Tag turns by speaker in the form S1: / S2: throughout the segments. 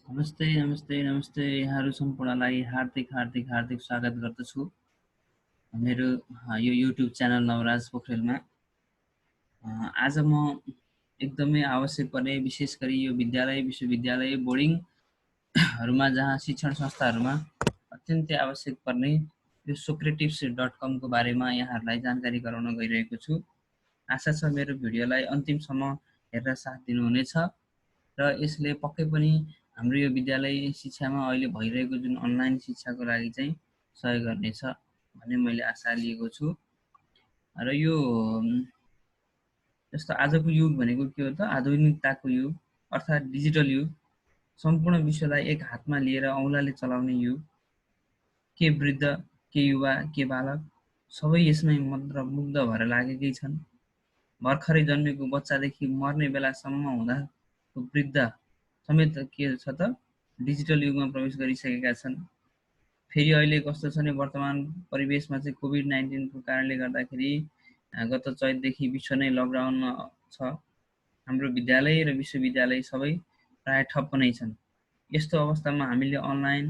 S1: नमस्ते नमस्ते नमस्ते यहाँहरू सम्पूर्णलाई हार्दिक हार्दिक हार्दिक स्वागत गर्दछु मेरो यो युट्युब च्यानल नवराज पोखरेलमा। आज म एकदमै आवश्यक पर्ने विशेष गरी यो विद्यालय विश्वविद्यालय बोर्डिङहरूमा जहाँ शिक्षण संस्थाहरूमा अत्यन्तै आवश्यक पर्ने यो socrates.com को बारेमा यहाँहरूलाई जानकारी गराउन गइरहेको छु। आशा छ मेरो भिडियोलाई अन्तिमसम्म हेरेर साथ दिनुहुनेछ र यसले पक्कै पनि हाम्रो यो विद्यालय शिक्षामा अहिले भइरहेको जुन अनलाइन शिक्षाको लागि चाहिँ सहयोग गर्नेछ भन्ने मैले आशा लिएको छु। र यो जस्तो आजको युग भनेको के हो त, आधुनिकताको युग अर्थात् डिजिटल युग, सम्पूर्ण विश्वलाई एक हातमा लिएर औँलाले चलाउने युग। के वृद्ध, के युवा, के बालक सबै यसमै मन्त्रमुग्ध भएर लागेकै छन्। भर्खरै जन्मेको बच्चादेखि मर्ने बेलासम्म हुँदाको वृद्ध समेत के छ त डिजिटल युगमा प्रवेश गरिसकेका छन्। फेरि अहिले कस्तो छ भने वर्तमान परिवेशमा चाहिँ कोभिड-19 को कारणले गर्दाखेरि गत चैतदेखि विश्व नै लकडाउनमा छ। हाम्रो विद्यालय र विश्वविद्यालय सबै प्राय ठप्प नै छन्। यस्तो अवस्थामा हामीले अनलाइन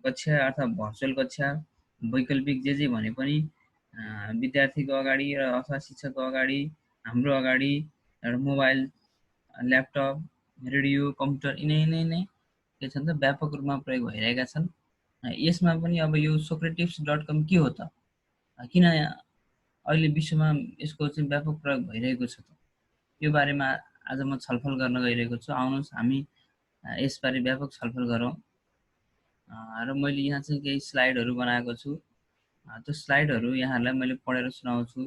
S1: कक्षा अर्थात् भर्चुअल कक्षा, वैकल्पिक जे भने पनि विद्यार्थीको अगाडि र अथवा शिक्षकको अगाडि, हाम्रो अगाडि एउटा मोबाइल, ल्यापटप, रेडियो, कम्प्युटर यिनै नै के छन् त व्यापक रूपमा प्रयोग भइरहेका छन्। यसमा पनि अब यो socrates.com के हो त? किन अहिले विश्वमा यसको चाहिँ व्यापक प्रयोग भइरहेको छ त? यो बारेमा आज म छलफल गर्न गइरहेको छु। आउनुहोस् हामी यसबारे व्यापक छलफल गरौँ। र मैले यहाँ चाहिँ केही स्लाइडहरू बनाएको छु। त्यो स्लाइडहरू यहाँहरूलाई मैले पढेर सुनाउँछु।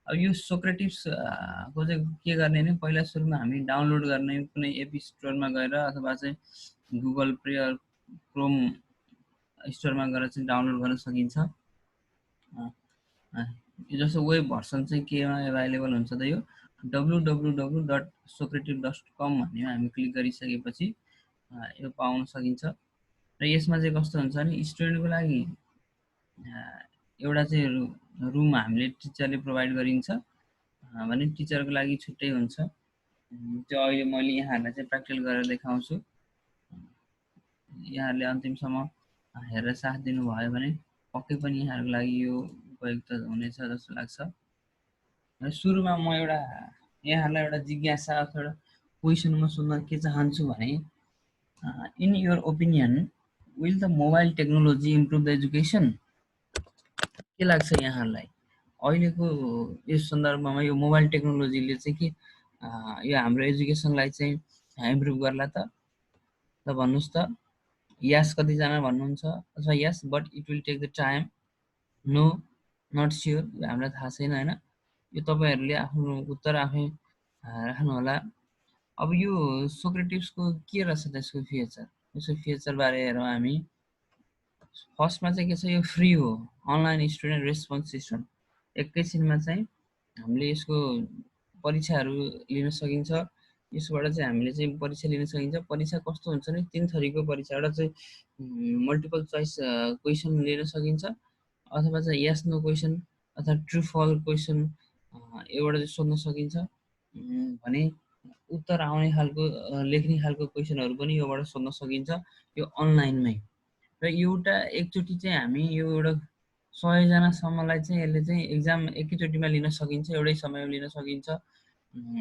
S1: अब यो सोक्रेटिस को चाहिँ के गर्ने भने पहिला सुरुमा हामी डाउनलोड गर्ने कुनै एप स्टोरमा गएर अथवा चाहिँ गुगल प्ले क्रोम स्टोरमा गएर चाहिँ डाउनलोड गर्न सकिन्छ। जस्तो वेब भर्सन चाहिँ केमा एभाइलेबल हुन्छ त यो www.socrates.com भन्नेमा हामी क्लिक गरिसकेपछि यो पाउन सकिन्छ। र यसमा चाहिँ कस्तो हुन्छ भने स्टुडेन्टको लागि एउटा चाहिँ रुम हामीले टिचरले प्रोभाइड गरिन्छ भने टिचरको लागि छुट्टै हुन्छ। त्यो अहिले मैले यहाँहरूलाई चाहिँ प्र्याक्टिकल गरेर देखाउँछु। यहाँहरूले अन्तिमसम्म हेरेर साथ दिनुभयो भने पक्कै पनि यहाँहरूको लागि यो उपयुक्त हुनेछ जस्तो लाग्छ। सुरुमा म यहाँहरूलाई एउटा जिज्ञासा अथवा एउटा क्वेसन म सोध्न के चाहन्छु भने in your opinion will the mobile technology improve the education? के लाग्छ यहाँहरूलाई अहिलेको यस सन्दर्भमा यो मोबाइल टेक्नोलोजीले चाहिँ के यो हाम्रो एजुकेसनलाई चाहिँ इम्प्रुभ गर्ला त? भन्नुहोस् त। यस कतिजना भन्नुहुन्छ अथवा yes but it will take the time, no not sure, हामीलाई थाहा छैन होइन। यो तपाईँहरूले आफ्नो उत्तर आफै राख्नु होला। अब यो सोक्रेटिसको के रहेछ त यसको फ्युचर? यसको फ्युचरबारे हेरौँ हामी। फर्स्टमा चाहिँ के छ, यो फ्री हो, अनलाइन स्टुडेन्ट रेस्पोन्स सिस्टम। एकैछिनमा चाहिँ हामीले यसको परीक्षाहरू लिन सकिन्छ। यसबाट चाहिँ हामीले चाहिँ परीक्षा लिन सकिन्छ। परीक्षा कस्तो हुन्छ भने 3 थरीको परीक्षा, एउटा चाहिँ मल्टिपल चोइस क्वेसन लिन सकिन्छ अथवा चाहिँ यस नो क्वेसन अथवा ट्रु फल क्वेसन एउटा चाहिँ सोध्न सकिन्छ भने उत्तर आउने खालको लेख्ने खालको क्वेसनहरू पनि योबाट सोध्न सकिन्छ यो अनलाइनमै। र एउटा एकचोटि चाहिँ हामी यो एउटा 100 जनासम्मलाई चाहिँ यसले चाहिँ एक्जाम एकैचोटिमा लिन सकिन्छ, एउटै समयमा लिन सकिन्छ।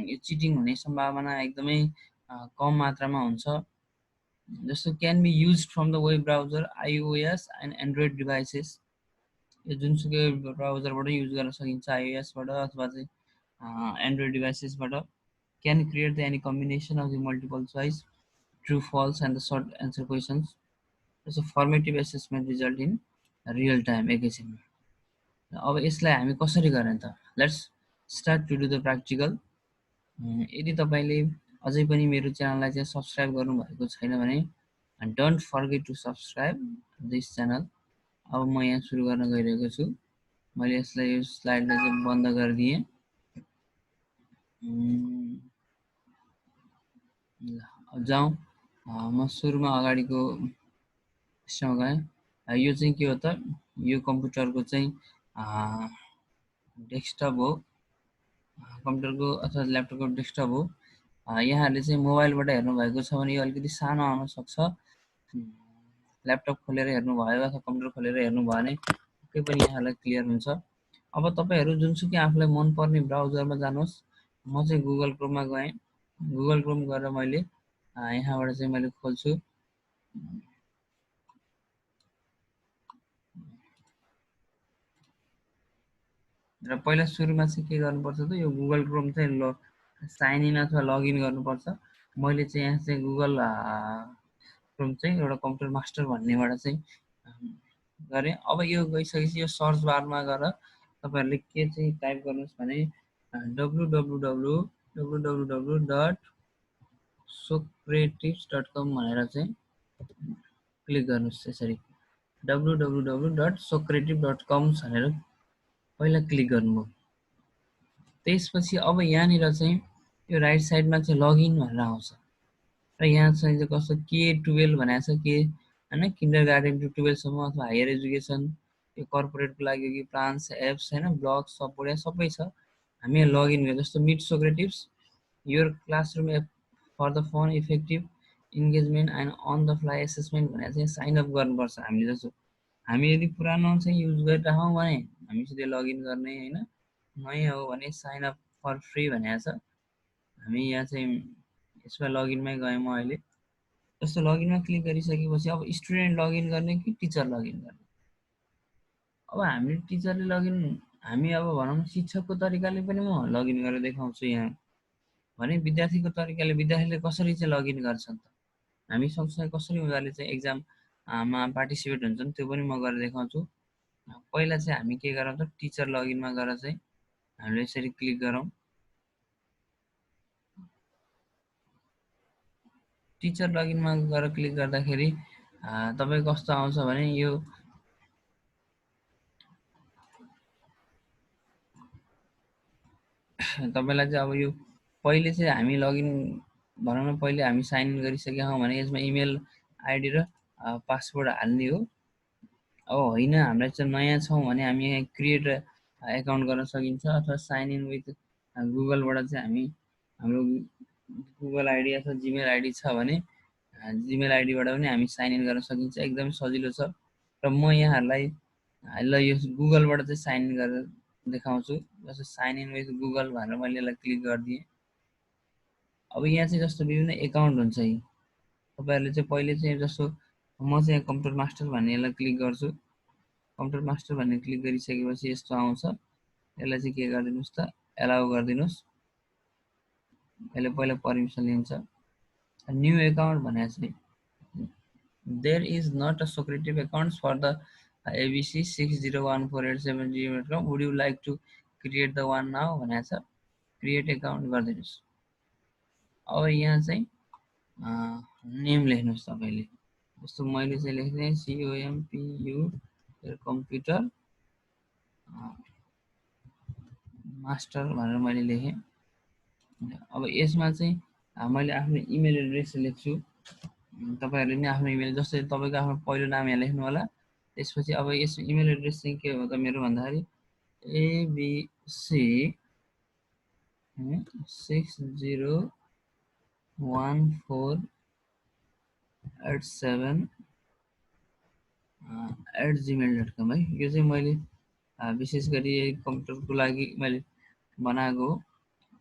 S1: यो चिटिङ हुने सम्भावना एकदमै कम मात्रामा हुन्छ। जस्तो can be use from the web browser, iOS and Android devices. यो जुनसुकै ब्राउजरबाट युज गर्न सकिन्छ, iOSबाट अथवा चाहिँ एन्ड्रोइड डिभाइसेसबाट। Can create the any combination of the multiple choice, true false and the short answer questions. जस्तो formative assessment result in real time एकैछिनमा। अब यसलाई हामी कसरी गर्ने त? Let's start to do the practical. यदि तपाईँले अझै पनि मेरो च्यानललाई चाहिँ सब्सक्राइब गर्नुभएको छैन भने don't forget to subscribe this channel. अब म यहाँ सुरु गर्न गइरहेको छु। मैले यसलाई यो स्लाइडलाई चाहिँ बन्द गरिदिएँ। जाउँ, म सुरुमा अगाडिको पृष्ठमा गएँ। यो चाहिँ के हो त, यो कम्प्युटरको चाहिँ डेस्कटप हो, कम्प्युटरको अथवा ल्यापटपको डेस्कटप हो। यहाँहरूले चाहिँ मोबाइलबाट हेर्नुभएको छ भने यो अलिकति सानो आउन सक्छ। ल्यापटप खोलेर हेर्नुभयो अथवा कम्प्युटर खोलेर हेर्नुभयो भने पक्कै पनि यहाँलाई क्लियर हुन्छ। अब तपाईँहरू जुनसुकै आफूलाई मनपर्ने ब्राउजरमा जानुहोस्। म चाहिँ गुगल क्रोममा गएँ। गुगल क्रोम गरेर मैले यहाँबाट चाहिँ मैले खोल्छु। र पहिला सुरुमा चाहिँ के गर्नुपर्छ त यो गुगल क्रोम चाहिँ साइन इन अथवा लगइन गर्नुपर्छ। मैले चाहिँ यहाँ चाहिँ गुगल क्रोम चाहिँ एउटा कम्प्युटर मास्टर भन्नेबाट चाहिँ गरेँ। अब यो गइसकेपछि यो सर्च बारमा गएर तपाईँहरूले के चाहिँ टाइप गर्नुहोस् भने www डट socrates.com भनेर चाहिँ क्लिक गर्नुहोस्। यसरी www.socrative.com भनेर पहिला क्लिक गर्नुभयो। त्यसपछि अब यहाँनिर चाहिँ यो राइट साइडमा चाहिँ लगइन भनेर आउँछ र यहाँ चाहिँ कस्तो K12 भनेको छ के होइन, किन्डर गार्डन टु 12सम्म अथवा हायर एजुकेसन, यो कर्पोरेटको लागि कि प्लान्स एप्स होइन, ब्लग सपोर्ट सबै छ। हामी यहाँ लगइन गर्छ जस्तो meet Socrative's your classroom app for the fun effective engagement and on the fly assessment भनेर चाहिँ साइन अप गर्नुपर्छ हामीले। जस्तो हामी यदि पुरानो चाहिँ युज गरिराखौँ भने हामी सिधै लगइन गर्ने होइन, नयाँ हो भने साइन अप फर फ्री भनेको छ। हामी यहाँ चाहिँ यसमा लगइनमै गएँ म अहिले। जस्तो लगइनमा क्लिक गरिसकेपछि अब स्टुडेन्ट लगइन गर्ने कि टिचर लगइन गर्ने। अब हामी टिचरले लगइन, हामी अब भनौँ शिक्षकको तरिकाले पनि म लगइन गरेर देखाउँछु यहाँ भने विद्यार्थीको तरिकाले विद्यार्थीले कसरी चाहिँ लगइन गर्छन् त, हामी सँगसँगै कसरी उनीहरूले चाहिँ एक्जाममा पार्टिसिपेट हुन्छन् त्यो पनि म गरेर देखाउँछु। पहिला चाहिँ हामी के गरौँ त टिचर लगइनमा गएर चाहिँ हामीले यसरी क्लिक गरौँ। टिचर लगइनमा गएर क्लिक गर्दाखेरि तपाईँ कस्तो आउँछ भने यो तपाईँलाई चाहिँ अब यो पहिले चाहिँ हामी लगइन भनौँ न, पहिले हामी साइन इन गरिसकेका छौँ भने यसमा इमेल आइडी र पासवर्ड हाल्ने हो। अब होइन हामीलाई चाहिँ नयाँ छौँ भने हामी यहाँ क्रिएट एकाउन्ट गर्न सकिन्छ अथवा साइन इन विथ गुगलबाट चाहिँ हामी हाम्रो गुगल आइडी अथवा जिमेल आइडी छ भने जिमेल आइडीबाट पनि हामी साइन इन गर्न सकिन्छ। एकदमै सजिलो छ र म यहाँहरूलाई ल यो गुगलबाट चाहिँ साइन इन गरेर देखाउँछु। जस्तो साइन इन विथ गुगल भनेर मैले यसलाई क्लिक गरिदिएँ। अब यहाँ चाहिँ जस्तो विभिन्न एकाउन्ट हुन्छ यी तपाईँहरूले चाहिँ पहिले चाहिँ जस्तो म चाहिँ कम्प्युटर मास्टर भन्ने यसलाई क्लिक गर्छु। कम्प्युटर मास्टर भन्ने क्लिक गरिसकेपछि यस्तो आउँछ। यसलाई चाहिँ के गरिदिनुहोस् त एलाउ गरिदिनुहोस्। यसले पहिला पर्मिसन लिन्छ। न्यू एकाउन्ट भनेको चाहिँ there is not a Socrative accounts for the ABC 601487gmail.com would you like to create the one now भनेको छ। क्रिएट एकाउन्ट गरिदिनुहोस्। अब यहाँ चाहिँ नेम लेख्नुहोस् तपाईँले। जस्तो मैले चाहिँ लेख्ने COMPU कम्प्युटर मास्टर भनेर मैले लेखेँ। अब यसमा चाहिँ मैले आफ्नो इमेल एड्रेस लेख्छु। तपाईँहरूले नि आफ्नो इमेल, जस्तै तपाईँको आफ्नो पहिलो नाम यहाँ लेख्नु होला। त्यसपछि अब यस इमेल एड्रेस चाहिँ के हो त मेरो भन्दाखेरि ABC 601487@gmail.com है। यो चाहिँ मैले विशेष गरी कम्प्युटरको लागि मैले बनाएको हो।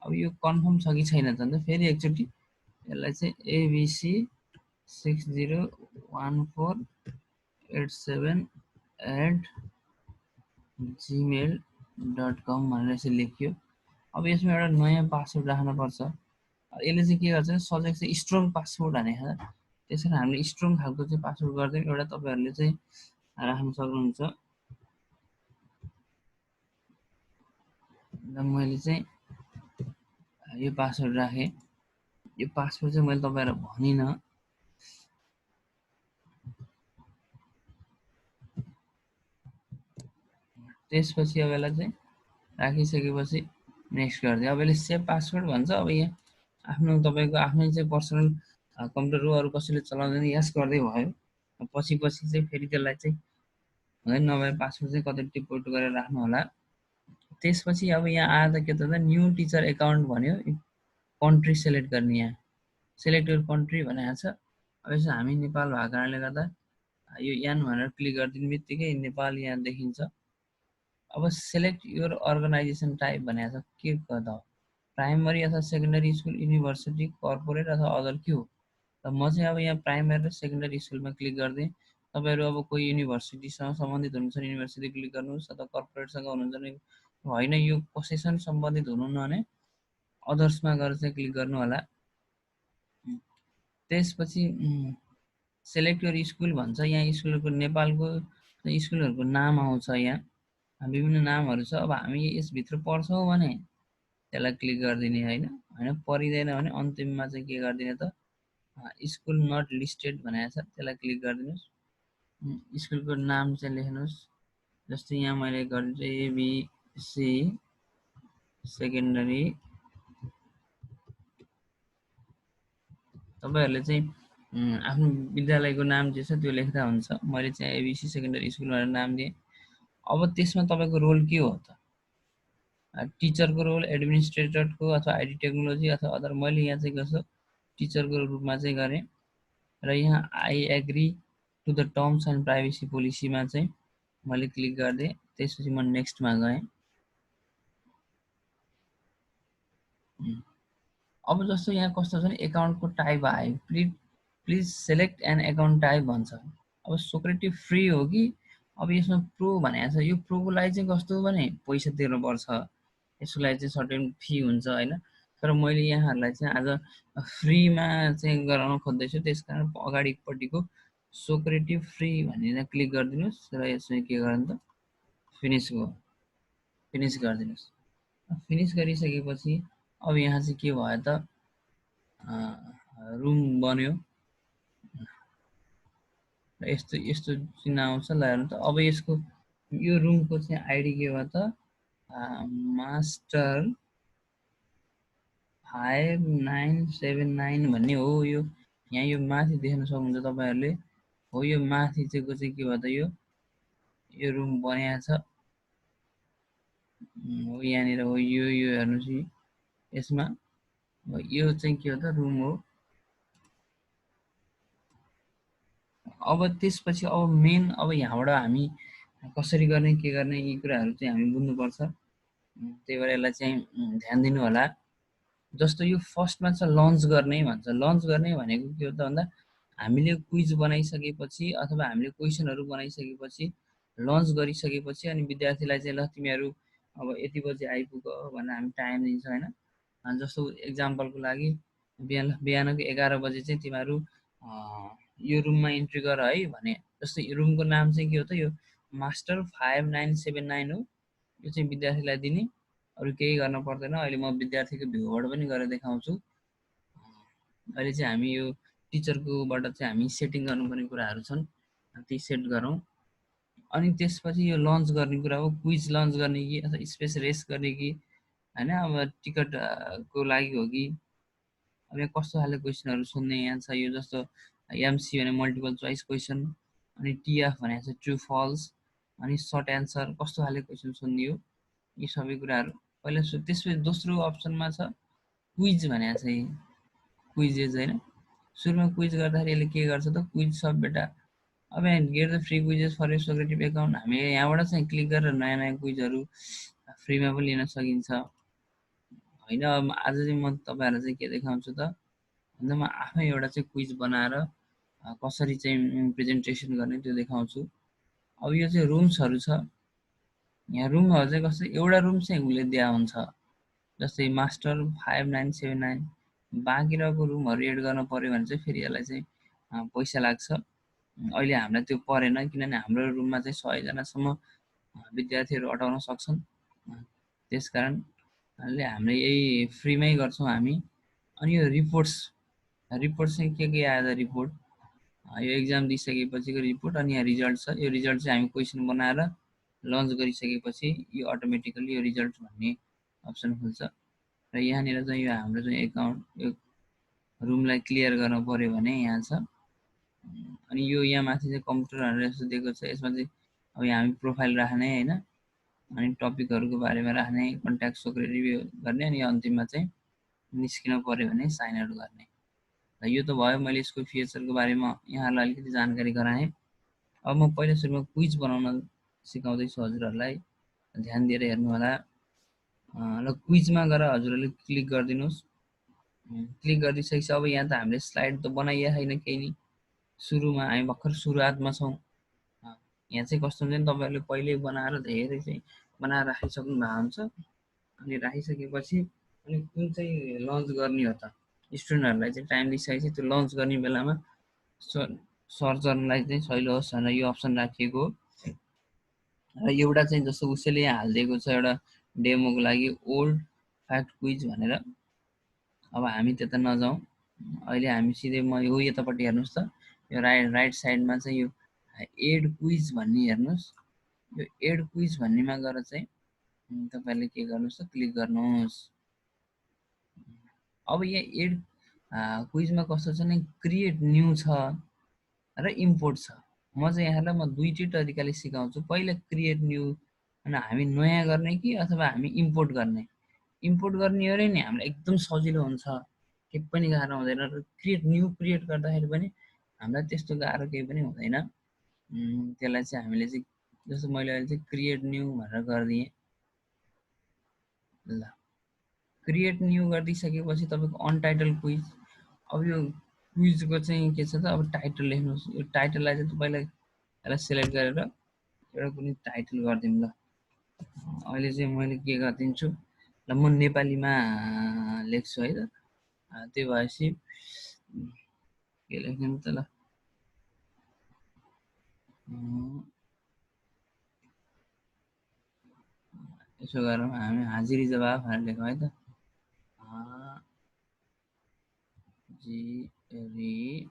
S1: अब यो कन्फर्म छ कि छैन त अन्त फेरि एकचोटि यसलाई चाहिँ ABC 601487@gmail.com भनेर यसरी लेखियो। अब यसमा एउटा नयाँ पासवर्ड राख्नुपर्छ। यसले चाहिँ के गर्छ सजेक्ट चाहिँ स्ट्रङ पासवर्ड भनेको छ। त्यस कारण हामीले स्ट्रङ खालको चाहिँ पासवर्ड गरिदिउँ। एउटा तपाईँहरूले चाहिँ राख्न सक्नुहुन्छ। र मैले चाहिँ यो पासवर्ड राखेँ। यो पासवर्ड चाहिँ मैले तपाईँहरूलाई भनिनँ। त्यसपछि अब यसलाई चाहिँ राखिसकेपछि नेक्स्ट गरिदिएँ। अब यसले सेभ पासवर्ड भन्छ। अब यहाँ आफ्नो तपाईँको आफ्नै चाहिँ पर्सनल कम्प्युटर हो, अरू कसैले चलाउँदैन, यस गर्दै भयो। पछि चाहिँ फेरि त्यसलाई चाहिँ हुँदैन, नभए पासवर्ड चाहिँ कतै टिपोट गरेर राख्नु होला। त्यसपछि अब यहाँ आएर के त न्यू टिचर एकाउन्ट भन्यो। कन्ट्री सेलेक्ट गर्ने, यहाँ सेलेक्ट योर कन्ट्री भनेको छ। अब यसो हामी नेपाल भएको कारणले गर्दा यो यान भनेर क्लिक गरिदिने बित्तिकै नेपाल यहाँ देखिन्छ। अब सेलेक्ट योर अर्गनाइजेसन टाइप भनेको छ, के गर्दा हो, प्राइमरी अथवा सेकेन्डरी स्कुल, युनिभर्सिटी, कर्पोरेट अथवा अदर के हो। त म चाहिँ अब यहाँ प्राइमरी र सेकेन्डरी स्कुलमा क्लिक गरिदिएँ। तपाईँहरू अब कोही युनिभर्सिटीसँग सम्बन्धित हुनुहुन्छ भने युनिभर्सिटी क्लिक गर्नुहोस्, अथवा कर्पोरेटसँग हुनुहुन्छ भने होइन, यो कसैसँग सम्बन्धित हुनुहुन्न भने अदर्समा गएर चाहिँ क्लिक गर्नु होला। त्यसपछि सेलेक्ट योर स्कुल भन्छ। यहाँ स्कुलको नेपालको स्कुलहरूको नाम आउँछ, यहाँ विभिन्न नामहरू छ। अब हामी यसभित्र पढ्छौँ भने त्यसलाई क्लिक गरिदिने, होइन परिँदैन भने अन्तिममा चाहिँ के गरिदिने त, स्कुल नट लिस्टेड भनेको छ, त्यसलाई क्लिक गरिदिनुहोस्। स्कुलको नाम चाहिँ लेख्नुहोस्। जस्तै यहाँ मैले गरिदिन्छु एबिसी सेकेन्डरी। तपाईँहरूले चाहिँ आफ्नो विद्यालयको नाम जे छ त्यो लेख्दा हुन्छ। मैले चाहिँ एबिसी सेकेन्डरी स्कुल भनेर नाम दिएँ। अब त्यसमा तपाईँको रोल के हो त, टिचरको रोल, एडमिनिस्ट्रेटरको अथवा आइटी टेक्नोलोजी अथवा अदर। मैले यहाँ चाहिँ कसो टिचरको रूपमा चाहिँ गरेँ र यहाँ I agree to the terms and privacy पोलिसीमा चाहिँ मैले क्लिक गरिदिएँ। त्यसपछि म नेक्स्टमा गएँ। अब जस्तो यहाँ कस्तो छ भने एकाउन्टको टाइप आयो, please select an account type भन्छ। अब सोक्रेटिभ फ्री हो कि, अब यसमा प्रो भनेको छ। यो प्रोको लागि चाहिँ कस्तो भने पैसा तिर्नुपर्छ, यसको लागि चाहिँ सर्टेन फी हुन्छ, होइन। तर मैले यहाँहरूलाई चाहिँ आज फ्रीमा चाहिँ गराउन खोज्दैछु, त्यस कारण अगाडिपट्टिको सोक्रेटिभ फ्री भनेर क्लिक गरिदिनुहोस् र यसमा के गर्नु त, फिनिस गरिदिनुहोस्। फिनिस गरिसकेपछि अब यहाँ चाहिँ के भयो त, रुम बन्यो र यस्तो यस्तो चिन्ह आउँछ। ल हेर्नु त, अब यसको यो रुमको चाहिँ आइडी के भयो त, मास्टर 5979 भन्ने हो। यो यहाँ यो माथि देख्न सक्नुहुन्छ तपाईँहरूले, हो यो माथि चाहिँको चाहिँ के भयो त, यो रुम बनाएको छ हो, यहाँनिर हो, यो हेर्नुहोस्, यसमा यो चाहिँ के हो त, रुम हो। अब त्यसपछि अब मेन, अब यहाँबाट हामी कसरी गर्ने, के गर्ने, यी कुराहरू चाहिँ हामी बुझ्नुपर्छ। त्यही भएर यसलाई चाहिँ ध्यान दिनु होला। जस्तो यो फर्स्टमा छ लन्च गर्ने भन्छ। लन्च गर्ने भनेको के हो त भन्दा, हामीले क्विज बनाइसकेपछि अथवा हामीले क्वेसनहरू बनाइसकेपछि, लन्च गरिसकेपछि अनि विद्यार्थीलाई चाहिँ ल तिमीहरू अब यति बजी आइपुग भनेर हामी टाइम दिन्छ, होइन। जस्तो एक्जाम्पलको लागि बिहानको 11 बजे चाहिँ तिमीहरू यो रुममा इन्ट्री गर है भने। जस्तै यो रुमको नाम चाहिँ के हो त, यो मास्टर 5979 हो। यो चाहिँ विद्यार्थीलाई दिने, अरू केही गर्न पर्दैन। अहिले म विद्यार्थीको भ्यूबाट पनि गरेर देखाउँछु। अहिले चाहिँ हामी यो टिचरकोबाट चाहिँ हामी सेटिङ गर्नुपर्ने कुराहरू छन्, ती सेट गरौँ। अनि त्यसपछि यो लन्च गर्ने कुरा हो, क्विज लन्च गर्ने कि अथवा स्पेस रेस गर्ने कि, होइन। अब टिकटको लागि हो कि, अब यहाँ कस्तो खाले क्वेसनहरू सोध्ने यहाँ छ। यो जस्तो एमसी भने मल्टिपल चोइस क्वेसन, अनि टिएफ भनेको चाहिँ ट्रु फल्स, अनि सर्ट एन्सर, कस्तो खाले क्वेसन सोध्ने हो, यी सबै कुराहरू पहिला। त्यसपछि दोस्रो अप्सनमा छ क्विज भनेको चाहिँ, क्विजेज, होइन। सुरुमा क्विज गर्दाखेरि यसले के गर्छ त, क्विज सब बेटा। अब यहाँ get the free quizzes for यो सोक्रेटिभ एकाउन्ट, हामी यहाँबाट चाहिँ क्लिक गरेर नयाँ नयाँ क्विजहरू फ्रीमा पनि लिन सकिन्छ, होइन। अब आज चाहिँ म तपाईँहरूलाई चाहिँ के देखाउँछु त भन्दा, म आफै एउटा चाहिँ क्विज बनाएर कसरी चाहिँ प्रेजेन्टेसन गर्ने त्यो देखाउँछु। अब यो चाहिँ रुम्सहरू छ। यहाँ रुमहरू चाहिँ कस्तो, एउटा रुम चाहिँ उसले दिया हुन्छ, जस्तै मास्टर 5979। बाँकी रहेको रुमहरू एड गर्न पऱ्यो भने चाहिँ फेरि यसलाई चाहिँ पैसा लाग्छ। अहिले हामीलाई त्यो परेन, किनभने हाम्रो रुममा चाहिँ 100जनासम्म विद्यार्थीहरू अटाउन सक्छन्। त्यस कारणले हामीले यही फ्रीमै गर्छौँ हामी। अनि यो रिपोर्ट चाहिँ के आयो त, रिपोर्ट यो एक्जाम दिइसकेपछिको रिपोर्ट, अनि यहाँ रिजल्ट छ। यो रिजल्ट चाहिँ हामी क्वेसन बनाएर लन्च गरिसकेपछि यो अटोमेटिकली यो रिजल्ट भन्ने अप्सन खुल्छ। र यहाँनिर चाहिँ यो हाम्रो चाहिँ एकाउन्ट, यो रुमलाई क्लियर गर्न पऱ्यो भने यहाँ छ। अनि यो यहाँ माथि चाहिँ कम्प्युटरहरू यस्तो दिएको छ। यसमा चाहिँ अब यहाँ हामी प्रोफाइल राख्ने, होइन, अनि टपिकहरूको बारेमा राख्ने, कन्ट्याक्ट सोक्रेटिभ गर्ने, अनि अन्तिममा चाहिँ निस्किन पर्यो भने साइन आउट गर्ने। र यो त भयो, मैले यसको फिचरको बारेमा यहाँहरूलाई अलिकति जानकारी गराएँ। अब म पहिला सुरुमा क्विज बनाउन सिकाउँदैछु हजुरहरूलाई, ध्यान दिएर हेर्नुहोला। ल क्विजमा गएर हजुरहरूले क्लिक गरिदिनुहोस्। क्लिक गरिदिइसकेपछि अब यहाँ त हामीले स्लाइड त बनाइया छैन केही नि, सुरुमा हामी भर्खर सुरुवातमा छौँ। यहाँ चाहिँ कस्तो हुन्छ नि, तपाईँहरूले पहिल्यै बनाएर धेरै चाहिँ बनाएर राखिसक्नु भएको हुन्छ। अनि राखिसकेपछि अनि कुन चाहिँ लन्च गर्ने हो त, स्टुडेन्टहरूलाई चाहिँ टाइम दिइसकेपछि त्यो लन्च गर्ने बेलामा सर्च गर्नलाई चाहिँ सजिलो होस् भनेर यो अप्सन राखिएको हो। र एउटा चाहिँ जस्तो उसैले यहाँ हालिदिएको छ एउटा डेमोको लागि ओल्ड फ्याक्ट क्विज भनेर। अब हामी त्यता नजाउँ, अहिले हामी सिधै म यो यतापट्टि हेर्नुहोस् त, यो राइट साइडमा चाहिँ यो एड क्विज भन्ने हेर्नुहोस्। यो एड क्विज भन्नेमा गएर चाहिँ तपाईँले के गर्नुहोस् त, क्लिक गर्नुहोस्। अब यहाँ एड क्विजमा कस्तो छ भने क्रिएट न्यू छ र इम्पोर्ट छ। म चाहिँ यहाँलाई म दुईटै तरिकाले सिकाउँछु। पहिला क्रिएट न्यू अनि हामी नयाँ गर्ने कि अथवा हामी इम्पोर्ट गर्ने। इम्पोर्ट गर्ने हो भने नि हामीलाई एकदम सजिलो हुन्छ, केही पनि गाह्रो हुँदैन। र क्रिएट गर्दाखेरि पनि हामीलाई त्यस्तो गाह्रो केही पनि हुँदैन। त्यसलाई चाहिँ हामीले चाहिँ जस्तो मैले अहिले चाहिँ क्रिएट न्यू भनेर गरिदिएँ। ल क्रिएट न्यू गरिदिइसकेपछि तपाईँको अनटाइटल क्विज। अब यो क्विजको चाहिँ के छ त, अब टाइटल लेख्नुहोस्। यो टाइटललाई चाहिँ तपाईँलाई यसलाई सेलेक्ट गरेर एउटा कुनै टाइटल गरिदिउँ। ल अहिले चाहिँ मैले के गरिदिन्छु, ल म नेपालीमा लेख्छु है त। त्यो भएपछि के लेख्ने त, ल यसो गरौँ, हामी हाजिरी जवाब भनेर लेखौँ है त। हाजिरी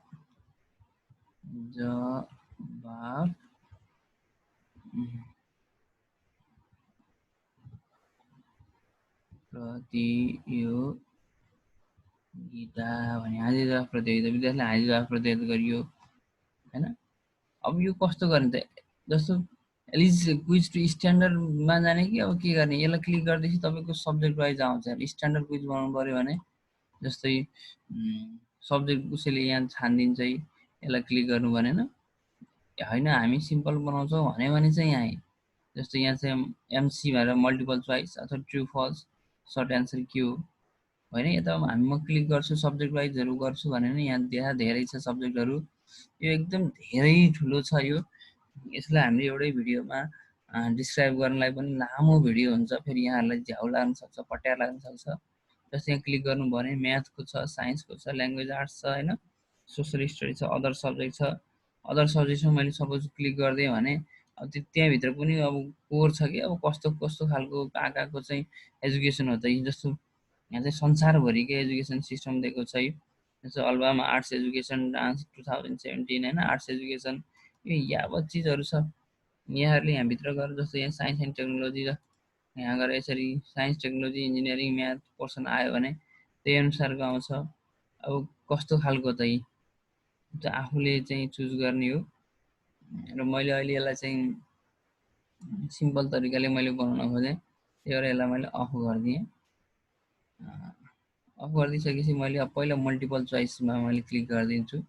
S1: जवाब प्रतियोगिता भने हाजिरी जवाब प्रतियोगिता, विद्यार्थीले हाजिरी जवाब प्रतियोगिता गरियो हैन। अब यो कस्तो गर्ने त, जस्तो क्विज टु स्ट्यान्डर्डमा जाने कि अब के गर्ने। यसलाई क्लिक गर्दैछ तपाईँको सब्जेक्ट वाइज आउँछ। स्ट्यान्डर्ड क्विज बनाउनु पऱ्यो भने जस्तै सब्जेक्ट उसैले यहाँ छानिदिन्छ, यसलाई क्लिक गर्नु भनेन होइन। हामी सिम्पल बनाउँछौँ भने चाहिँ यहाँ जस्तो यहाँ चाहिँ एमसी भनेर मल्टिपल चोइस अथवा ट्रु फल्स सर्ट एन्सर के हो होइन। यता हामी म क्लिक गर्छु सब्जेक्ट वाइजहरू गर्छु भने नि यहाँ धेरै छ सब्जेक्टहरू। यो एकदम धेरै ठुलो छ यो। यसलाई हामीले एउटै भिडियोमा डिस्क्राइब गर्नलाई पनि लामो भिडियो हुन्छ, फेरि यहाँहरूलाई झ्याउ लाग्न सक्छ, पट्याएर लाग्न सक्छ। जस्तै यहाँ क्लिक गर्नु भने म्याथको छ, साइन्सको छ, ल्याङ्ग्वेज आर्ट्स छ होइन, सोसल स्टडी छ, अदर सब्जेक्ट छ। अदर सब्जेक्टमा मैले सपोज क्लिक गरिदिएँ भने अब त्यहाँभित्र पनि अब कोर छ कि अब कस्तो कस्तो खालको कहाँ कहाँको चाहिँ एजुकेसन हो त। जस्तो यहाँ चाहिँ संसारभरिकै एजुकेसन सिस्टम दिएको छ है। जस्तो अल्बामा आर्ट्स एजुकेसन डान्स 2017 होइन, आर्ट्स एजुकेसन, यो यावत चिजहरू छ। यहाँहरूले यहाँभित्र गएर जस्तो यहाँ साइन्स एन्ड टेक्नोलोजी र यहाँ गएर यसरी science technology engineering math person आयो भने त्यही अनुसारको आउँछ। अब कस्तो खालको त आफूले चाहिँ चुज गर्ने हो। र मैले अहिले यसलाई चाहिँ सिम्पल तरिकाले मैले बनाउन खोजेँ, त्यही भएर यसलाई मैले अफ गरिदिएँ। अफ गरिदिइसकेपछि मैले अब पहिला मल्टिपल चोइसमा मैले क्लिक गरिदिन्छु।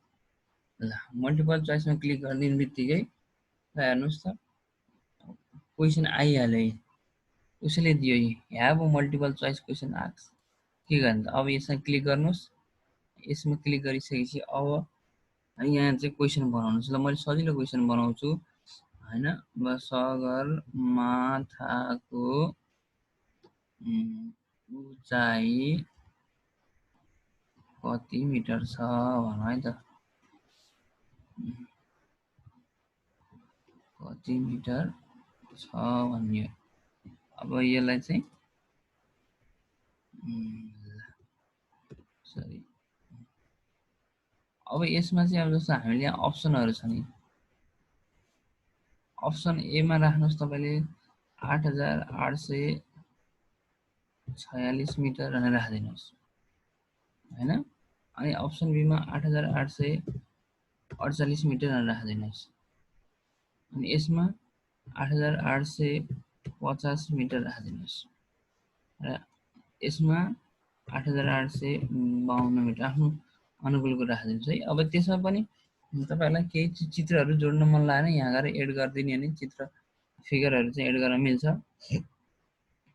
S1: ल मल्टिपल चोइसमा क्लिक गरिदिने बित्तिकै हेर्नुहोस् त क्वेसन आइहाल्यो। उसैले दियो have multiple choice question ask. के गर्ने त, अब यसमा क्लिक गर्नुहोस्। यसमा क्लिक गरिसकेपछि अब यहाँ चाहिँ क्वेसन बनाउनुहोस्। ल मैले सजिलो क्वेसन बनाउँछु होइन। सगरमाथाको उचाइ कति मिटर छ भनौँ है त, कति मिटर छ भन्ने। अब यसलाई चाहिँ सरी, अब यसमा चाहिँ अब जस्तो हामीले यहाँ अप्सनहरू छ नि, अप्सन एमा राख्नुहोस् तपाईँले 8846 मिटर भनेर राखिदिनुहोस् होइन। अनि अप्सन बीमा 8848 मिटर भनेर राखिदिनुहोस्। अनि यसमा 8850 मिटर राखिदिनुहोस्। र यसमा 8852 मिटर आफ्नो अनुकूलको राखिदिन्छु है। अब त्यसमा पनि तपाईँहरूलाई केही चित्रहरू जोड्न मन लागेन यहाँ गएर एड गरिदिने अनि चित्र फिगरहरू चाहिँ एड गर्न मिल्छ।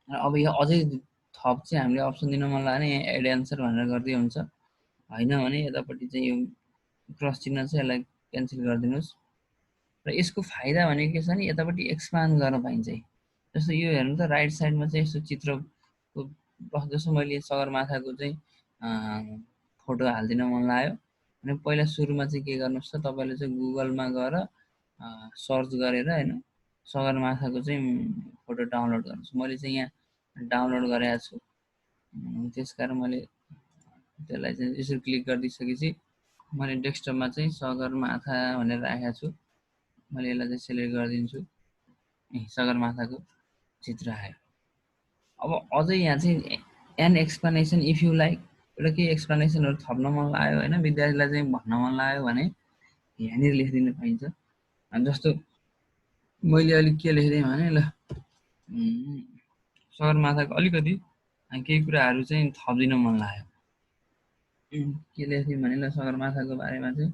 S1: अब यो अझै थप चाहिँ हामीले अप्सन दिन मन लाग्यो भने यहाँ एड एन्सर भनेर गरिदिए हुन्छ, होइन भने यतापट्टि चाहिँ यो क्रस चिन्ह छ यसलाई क्यान्सल गरिदिनुहोस्। र यसको फाइदा भनेको के छ भने यतापट्टि एक्सपान्ड गर्न पाइन्छ है। जस्तो यो हेर्नु त राइट साइडमा चाहिँ यस्तो चित्रको जस्तो मैले सगरमाथाको चाहिँ फोटो हालिदिन मन लाग्यो भने पहिला सुरुमा चाहिँ के गर्नुहोस् त तपाईँले चाहिँ गुगलमा गएर सर्च गरेर होइन सगरमाथाको चाहिँ फोटो डाउनलोड गर्नुहोस्। मैले चाहिँ यहाँ डाउनलोड गरेको छु, त्यसकारण मैले त्यसलाई चाहिँ यसरी क्लिक गरिदिइसकेपछि मैले डेस्कटपमा चाहिँ सगरमाथा भनेर राखेको छु। मैले यसलाई चाहिँ सिलेक्ट गरिदिन्छु, सगरमाथाको चित्र आयो। अब अझै यहाँ चाहिँ an explanation if you like एउटा केही एक्सप्लेनेसनहरू थप्न मन लाग्यो होइन विद्यार्थीलाई चाहिँ भन्न मन लाग्यो भने यहाँनिर लेखिदिन पाइन्छ। जस्तो मैले अलिक के लेखिदिएँ भने ल सगरमाथाको अलिकति केही कुराहरू चाहिँ थपिदिन मन लाग्यो। के लेख्थ्यौँ भने ल सगरमाथाको बारेमा चाहिँ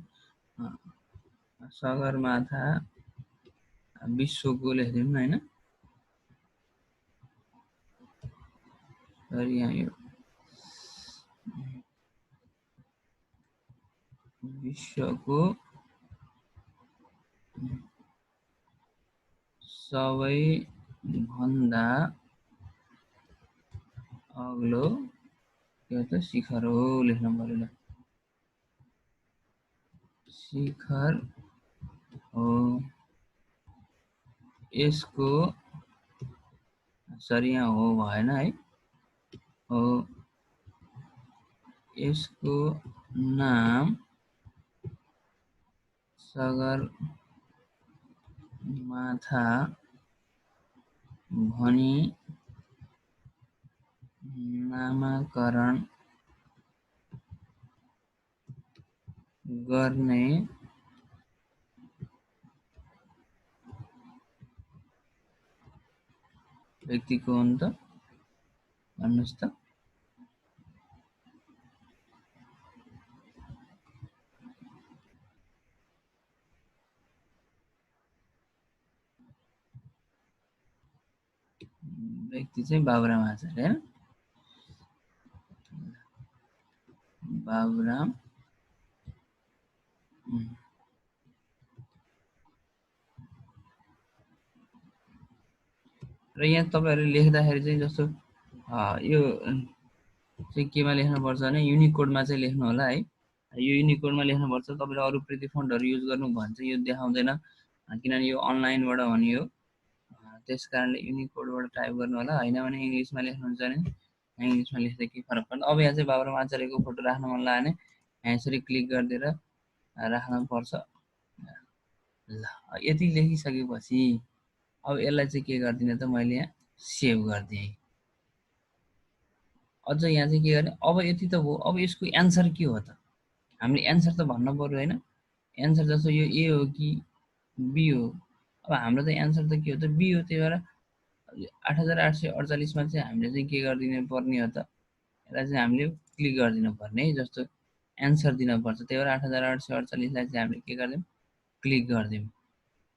S1: सगरमाथा विश्वको लेख्दिउँ न होइन। यहाँ यो विश्वको सबैभन्दा अग्लो के हो त शिखर हो लेख्नु पर्यो ल, शिखर हो यसको सरी यहाँ हो भएन है, हो यसको नाम सगरमाथा भनी नामाकरण गर्ने व्यक्ति को हुन् त भन्नुहोस् त। व्यक्ति चाहिँ बाबुराम आचार्य होइन, बाबुराम र यहाँ तपाईँहरूले लेख्दाखेरि चाहिँ जस्तो यो चाहिँ केमा लेख्नुपर्छ भने युनिकोडमा चाहिँ लेख्नु होला है। यो युनिकोडमा लेख्नुपर्छ। तपाईँले अरू प्रिटी फन्टहरू युज गर्नु भने चाहिँ यो देखाउँदैन किनभने यो अनलाइनबाट हो नि यो, त्यस कारणले युनिकोडबाट टाइप गर्नु होला, होइन भने इङ्ग्लिसमा लेख्नुहुन्छ भने इङ्ग्लिसमा लेख्दा केही फरक पर्दैन। अब यहाँ चाहिँ बाबुराम आचार्यको फोटो राख्न मन लाग्यो भने यहाँ यसरी क्लिक गरिदिएर राख्नुपर्छ। ल यति लेखिसकेपछि अब यसलाई चाहिँ के गरिदिने त मैले यहाँ सेभ गरिदिएँ। अझ यहाँ चाहिँ के गर्ने, अब यति त हो, अब यसको एन्सर के हो त हामीले एन्सर त भन्न पर्यो होइन। एन्सर जस्तो यो ए हो कि बी हो, अब हाम्रो त एन्सर त के हो त बी हो। त्यही भएर 8848 मा चाहिँ हामीले चाहिँ के गरिदिनु पर्ने हो त यसलाई चाहिँ हामीले क्लिक गरिदिनु पर्ने है, जस्तो एन्सर दिनुपर्छ। त्यही भएर 8848 लाई चाहिँ हामीले के गरिदिउँ क्लिक गरिदिउँ।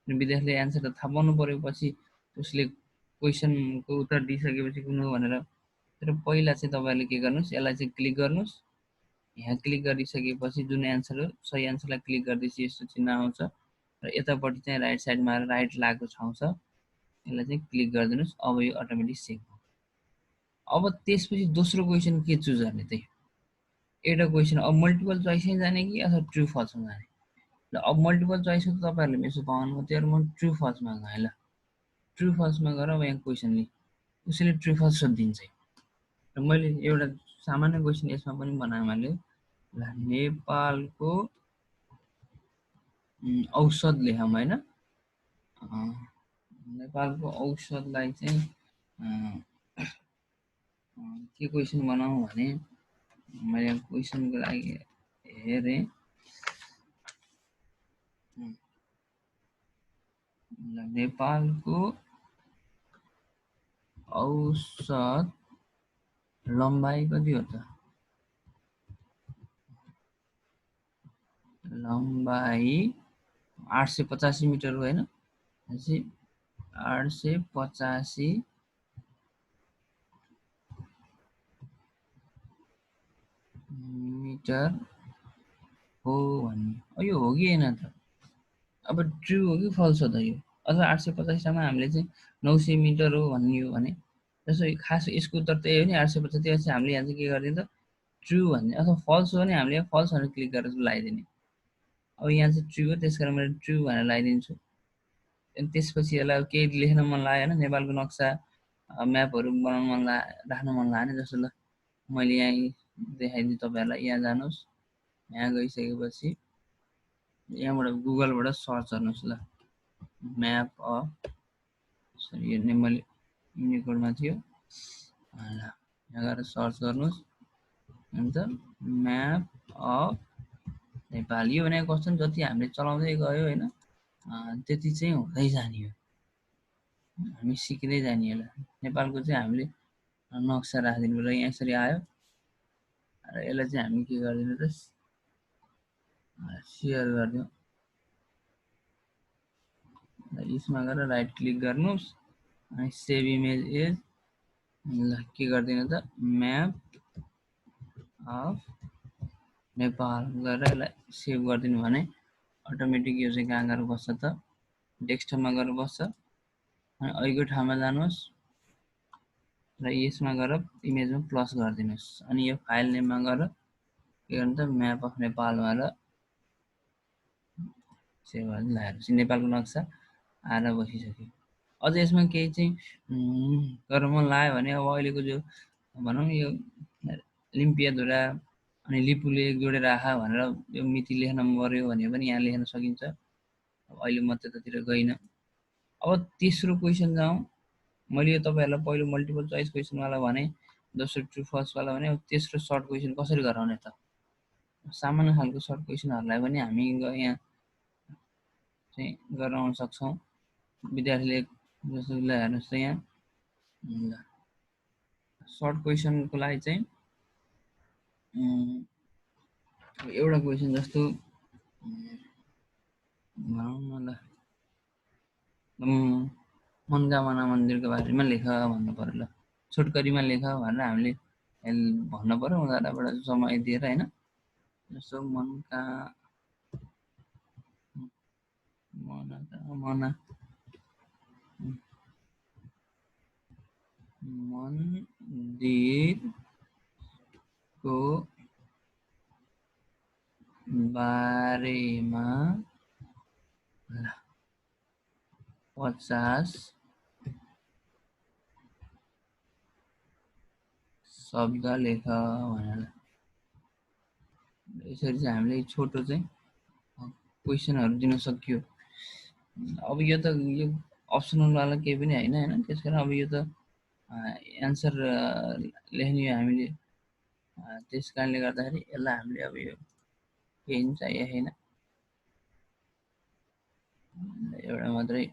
S1: विद्यार्थीले एन्सर त थाहा पाउनु पर्यो पछि उसले क्वेसनको उत्तर दिइसकेपछि कुन हो भनेर। तर पहिला चाहिँ तपाईँहरूले के गर्नुहोस् यसलाई चाहिँ क्लिक गर्नुहोस्, यहाँ क्लिक गरिसकेपछि जुन एन्सर हो सही एन्सरलाई क्लिक गरिदिएपछि यस्तो चिन्ह आउँछ र यतापट्टि चाहिँ राइट साइडमा राइट लागेको ठाउँ छ यसलाई चाहिँ क्लिक गरिदिनुहोस्। अब यो अटोमेटिक सेभ हो। अब त्यसपछि दोस्रो क्वेसन के चुज गर्ने त एउटा क्वेसन अब मल्टिपल चोइसमै जाने कि अथवा ट्रु फल्समा जाने। ल अब मल्टिपल चोइसको त तपाईँहरूले यसो पाउनुभयो, त्यही भएर म ट्रु फल्समा गएँ। ल ट्रु फल्समा गएर अब यहाँ क्वेसन उसैले ट्रु फल्स सोधिदिन्छ। र मैले एउटा सामान्य क्वेसन यसमा पनि बनाएँ मैले, ल नेपालको औषध लेखौँ होइन। नेपालको औषधलाई चाहिँ के क्वेसन बनाऊँ भने मैले क्वेसनको लागि हेरेँ, नेपालको औषध लम्बाइ कति हो त लम्बाई 885 मिटर हो हैन, 885 मिटर हो भन्ने। यो हो कि होइन त? अब ट्रु हो कि फल्स हो त यो? अथवा 885 मा हामीले चाहिँ 900 मिटर हो भन्ने हो भने जस्तो खास यसको उत्तर त्यही हो नि 885। त्यसपछि हामीले यहाँ चाहिँ के गरिदिन्छ ट्रु भन्ने, अथवा फल्स हो भने हामीले यहाँ फल्स भनेर क्लिक गरेर लगाइदिने। अब यहाँ चाहिँ ट्रु हो त्यस कारण मैले ट्रु भनेर लगाइदिन्छु। अनि त्यसपछि यसलाई केही लेख्न मन लाग्यो होइन, नेपालको नक्सा म्यापहरू बनाउन मन राख्न मन लाग्यो जस्तो ल मैले यहाँ देखाइदिएँ तपाईँहरूलाई। यहाँ जानुहोस्, यहाँ गइसकेपछि यहाँबाट गुगलबाट सर्च गर्नुहोस् ल, म्याप अफ, सरी यो मैले युनिकोडमा थियो, यहाँ गएर सर्च गर्नुहोस्। अन्त म्याप अफ नेपाल यो भनेको कस्तो नि, जति हामीले चलाउँदै गयो होइन त्यति चाहिँ हुँदै जाने हो, हामी सिक्दै जाने होला। नेपालको चाहिँ हामीले नक्सा राखिदिनु पर्यो। यहाँ यसरी आयो र यसलाई चाहिँ हामी के गरिदिनु त सेयर गरिदिउँ। यसमा गएर राइट क्लिक गर्नुहोस् अनि सेभ इमेज एज, ल के गरिदिनु त म्याप अफ नेपाल गरेर यसलाई सेभ गरिदिनु भने अटोमेटिक यो चाहिँ कहाँ गएर बस्छ त डेस्कटपमा गएर बस्छ। अनि अहिलेको ठाउँमा जानुहोस् र यसमा गएर इमेजमा प्लस गरिदिनुहोस् अनि यो फाइल नेममा गएर के गर्नु त म्याप अफ नेपाल भनेर सेभ गरेर लगाएर नेपालको नक्सा आएर बसिसक्यो। अझ यसमा केही चाहिँ गर्न मन लाग्यो भने अब अहिलेको जो भनौँ यो लिम्पियाधुरा अनि लिपुले जोडेर आँखा भनेर यो मिति लेख्न पर्यो भने पनि यहाँ लेख्न सकिन्छ। अब अहिले म त्यतातिर गइनँ। अब तेस्रो क्वेसन जाउँ। मैले यो तपाईँहरूलाई पहिलो मल्टिपल चोइस क्वेसनवाला भने, दोस्रो ट्रु फल्सवाला भने, अब तेस्रो सर्ट क्वेसन कसरी गराउने त? सामान्य खालको सर्ट क्वेसनहरूलाई पनि हामी यहाँ चाहिँ गराउन सक्छौँ। विद्यार्थीले जस्तो ल हेर्नुहोस् त यहाँ सर्ट क्वेसनको लागि चाहिँ एउटा क्वेसन जस्तो भनौँ न ल मनकामना मन्दिरको बारेमा लेख भन्नु पर्यो। ल छोटकरीमा लेख भनेर हामीले भन्नु पर्यो उनीहरूबाट समय दिएर होइन। जस्तो मनकामना मन्दिरको बारेमा 50 शब्द लेख भनेर यसरी चाहिँ हामीले छोटो चाहिँ क्वेसनहरू दिन सकियो। अब यो त यो अप्सनलवाला केही पनि होइन होइन, त्यस कारण अब यो त एन्सर लेख्ने हामीले त्यस कारणले गर्दाखेरि यसलाई हामीले अब यो केही पनि चाहिएको छैन, एउटा मात्रै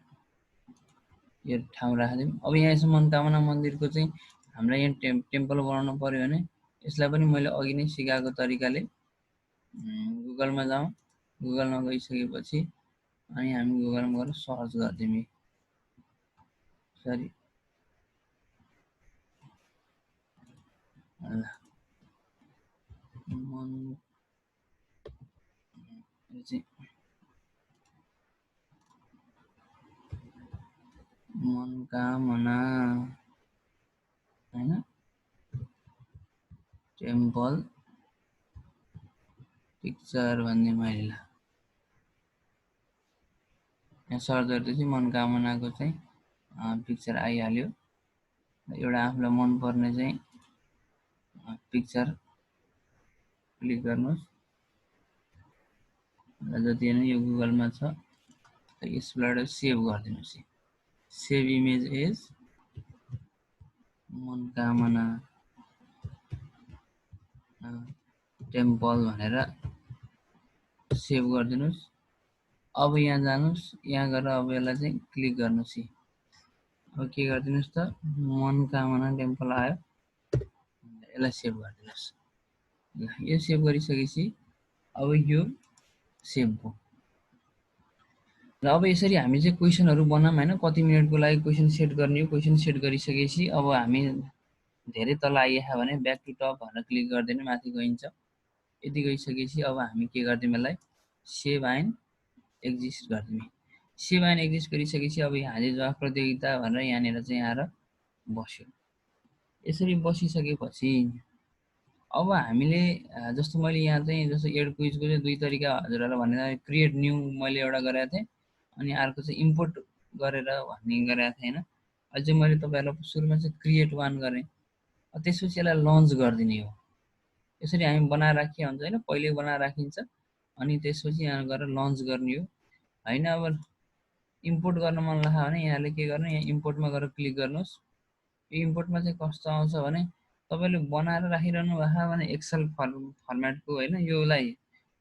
S1: यो ठाउँ राखिदिउँ। अब यहाँ यसो मनकामना मन्दिरको चाहिँ हामीलाई यहाँ टेम्पल बनाउनु पर्यो भने यसलाई पनि मैले अघि नै सिकाएको तरिकाले गुगलमा जाउँ। गुगलमा गइसकेपछि अनि हामी गुगलमा गएर सर्च गरिदिउँ। सरी मनकामना होइन टेम्पल पिक्चर भन्ने मैले यहाँ सर्च गर्दैछु, मनकामनाको चाहिँ पिक्चर आइहाल्यो। एउटा आफूलाई मनपर्ने चाहिँ पिक्चर क्लिक गर्नुहोस् र जति नै यो गुगलमा छ यसबाट सेभ गरिदिनुहोस्। Save image as Manakamana temple भनेर सेभ गरिदिनुहोस्। अब यहाँ जानुहोस्, यहाँ गएर अब यसलाई चाहिँ क्लिक गर्नुहोस्। अब के गरिदिनुहोस् त मनकामना टेम्पल आयो, यसलाई सेभ गरिदिनुहोस्। ल यो सेभ गरिसकेपछि अब यो सेम हो। र अब यसरी हामी चाहिँ क्वेसनहरू बनाऊँ होइन, कति मिनटको लागि क्वेसन सेट गर्ने हो। क्वेसन सेट गरिसकेपछि अब हामी धेरै तल आइएछ भने ब्याक टु टप भनेर क्लिक गरिदिनु, माथि गइन्छ। यति गइसकेपछि अब हामी के गरिदिउँ, यसलाई सेभ एन्ड एक्जिस्ट गरिदिउँ। सेभ एन्ड एक्जिस्ट गरिसकेपछि अब यहाँले जवाफ प्रतियोगिता भनेर यहाँनिर चाहिँ आएर बस्यो। यसरी बसिसकेपछि अब हामीले जस्तो मैले यहाँ चाहिँ जस्तो एड क्विजको चाहिँ दुई तरिका हजुरहरूलाई भनेर क्रिएट न्यू मैले एउटा गरेको थिएँ, अनि अर्को चाहिँ इम्पोर्ट गरेर भन्ने गरेको थिएँ होइन। अहिले चाहिँ मैले तपाईँहरूलाई सुरुमा चाहिँ क्रिएट वान गरेँ, त्यसपछि यसलाई लन्च गरिदिने हो। यसरी हामी बनाएर राखिया हुन्छ होइन, पहिले बनाएर राखिन्छ अनि त्यसपछि यहाँ गएर लन्च गर्ने हो होइन। अब इम्पोर्ट गर्न मन लाग्यो भने यहाँले के गर्नु, यहाँ इम्पोर्टमा गएर क्लिक गर्नुहोस्। यो इम्पोर्टमा चाहिँ कस्तो आउँछ भने तपाईँले बनाएर राखिरहनु भएको भने एक्सेल फर्मेटको होइन, योलाई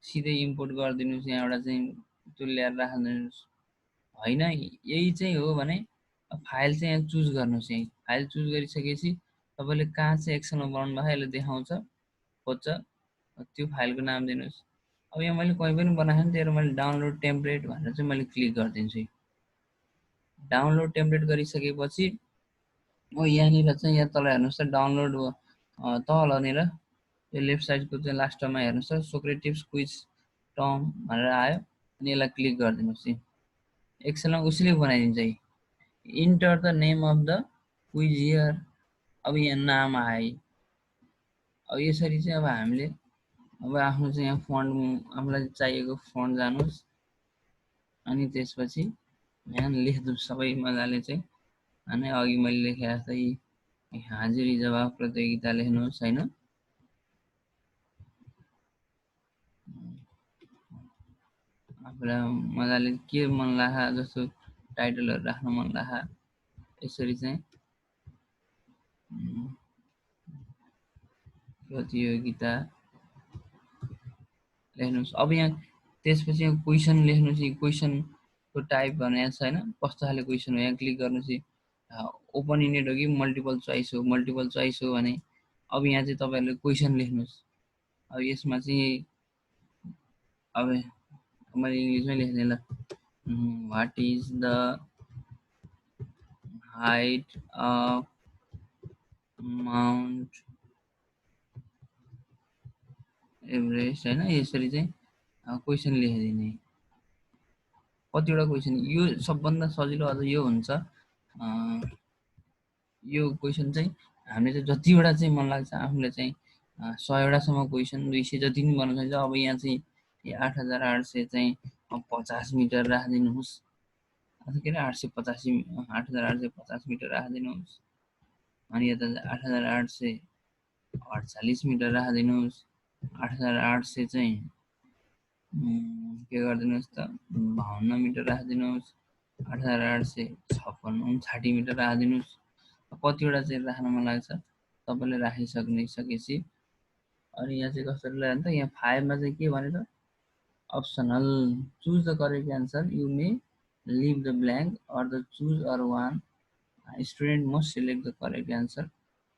S1: सिधै इम्पोर्ट गरिदिनुहोस्, यहाँबाट चाहिँ त्यो ल्याएर राखिदिनुहोस् होइन। यही चाहिँ हो भने फाइल चाहिँ यहाँ चुज गर्नुहोस्। यहीँ फाइल चुज गरिसकेपछि तपाईँले कहाँ चाहिँ एक्सेलमा बनाउनु भएको यसले देखाउँछ खोज्छ, त्यो फाइलको नाम दिनुहोस्। अब यहाँ मैले कहीँ पनि बनाएको थिएँ, त्यही मैले डाउनलोड टेम्प्लेट भनेर चाहिँ मैले क्लिक गरिदिन्छु। डाउनलोड टेम्प्लेट गरिसकेपछि यहाँनिर चाहिँ यहाँ तल हेर्नुहोस् त डाउनलोड तलनिर यो लेफ्ट साइडको चाहिँ लास्टमा हेर्नुहोस् त सोक्रेटिभ क्विज टर्म भनेर आयो, अनि यसलाई क्लिक गरिदिनुहोस्। एक्सेलमा उसले बनाइदिन्छ। Enter the name of the quiz here. अब यहाँ नाम आयो। अब यसरी चाहिँ अब हामीले अब आफ्नो चाहिँ यहाँ फन्ट आफूलाई चाहिएको फन्ट जानुहोस्, अनि त्यसपछि यहाँ लेख्नु सबै मजाले चाहिँ। अनि अघि मैले लेखेको जस्तै हाजिरी जवाफ प्रतियोगिता लेख्नुहोस् होइन। आफूलाई मजाले के मन लाग्यो जस्तो टाइटलहरू राख्न मन लाग्यो, यसरी चाहिँ प्रतियोगिता लेख्नुहोस्। अब यहाँ त्यसपछि यहाँ क्वेसन लेख्नुहोस्। यो क्वेसनको टाइप भनेको छ होइन, कस्तो खाले क्वेसन हो यहाँ क्लिक गर्नुहोस्। ओपन इन्डेड हो कि मल्टिपल चोइस हो। मल्टिपल चोइस हो भने अब यहाँ चाहिँ तपाईँहरूले क्वेसन लेख्नुहोस्। अब यसमा चाहिँ अब मैले इङ्ग्लिसमै लेख्ने ल, what is the height of Mount Everest होइन। यसरी चाहिँ क्वेसन लेखिदिने। कतिवटा क्वेसन यो सबभन्दा सजिलो अझ यो हुन्छ। यो क्वेसन चाहिँ हामीले चाहिँ जतिवटा चाहिँ मन लाग्छ आफूले चाहिँ 100वटासम्म क्वेसन 200 जति पनि बनाउन सक्छ। अब यहाँ चाहिँ 8800 चाहिँ 50 मिटर राखिदिनुहोस्, के अरे 8850 मिटर राखिदिनुहोस्। अनि यता 8848 मिटर राखिदिनुहोस्। 8800 चाहिँ के गरिदिनुहोस् त 52 मिटर राखिदिनुहोस्। 8856 मिटर राखिदिनुहोस्। कतिवटा चाहिँ राख्न मन लाग्छ तपाईँले राखिसकेपछि अनि यहाँ चाहिँ कसरी ल्यायो त यहाँ 5 मा चाहिँ के भने त optional choose the correct answer you may leave the blank or the choose or one student must select the correct answer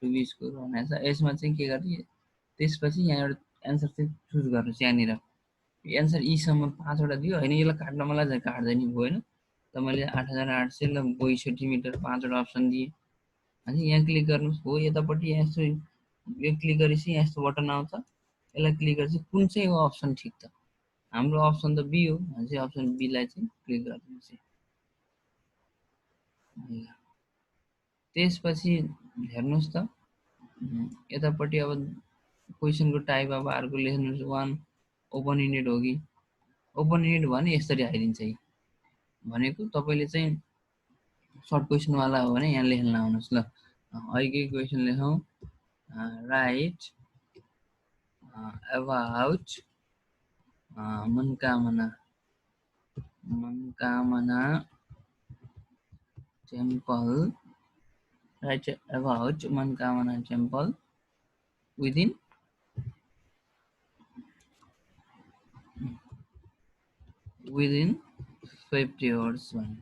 S1: to be score भनेको छ। यसमा चाहिँ के गर्ने, त्यसपछि यहाँ एउटा एन्सर चाहिँ चुज गर्नुहोस्। यहाँनिर एन्सर यीसम्म 5वटा दियो होइन, यसलाई काट्न मलाई चाहिँ काट्दैन गएन त मैले 8862 मिटर 5वटा अप्सन दिएँ। अनि यहाँ क्लिक गर्नुहोस् हो यतापट्टि यहाँ यस्तो यो क्लिक गरेपछि यहाँ यस्तो बटन आउँछ, यसलाई क्लिक गरेपछि कुन चाहिँ हो अप्सन ठिक त, हाम्रो अप्सन त बी हो भने चाहिँ अप्सन बीलाई चाहिँ क्लिक गरिदिनुहोस्। त्यसपछि हेर्नुहोस् त यतापट्टि अब क्वेसनको टाइप अब अर्को लेख्नुहोस्। वान ओपन इन्डेड हो कि ओपन इन्डेड भने यसरी आइदिन्छ। भनेको तपाईँले चाहिँ सर्ट क्वेसनवाला हो भने यहाँ लेख्न आउनुहोस् ल। अहिलेकै क्वेसन लेखौँ, write about Manakamana temple, write about Manakamana temple within 50 hours भने